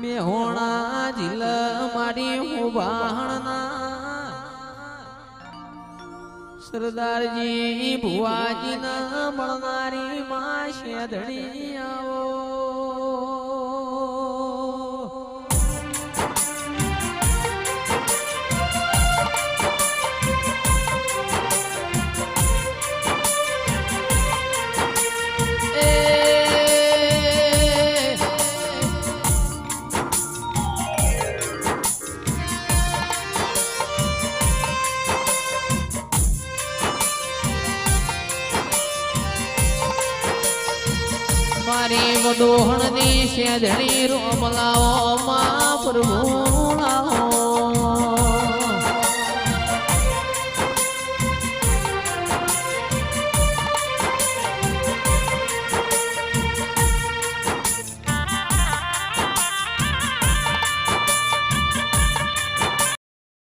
મેહોણા જીલ મારી ઉભાણના સરદારજી ભુવાજી ના મળનારી માં શેધણી આવો મારી વડોહણ ની શેધણી રોમલાઓ માં પ્રભુ લાવો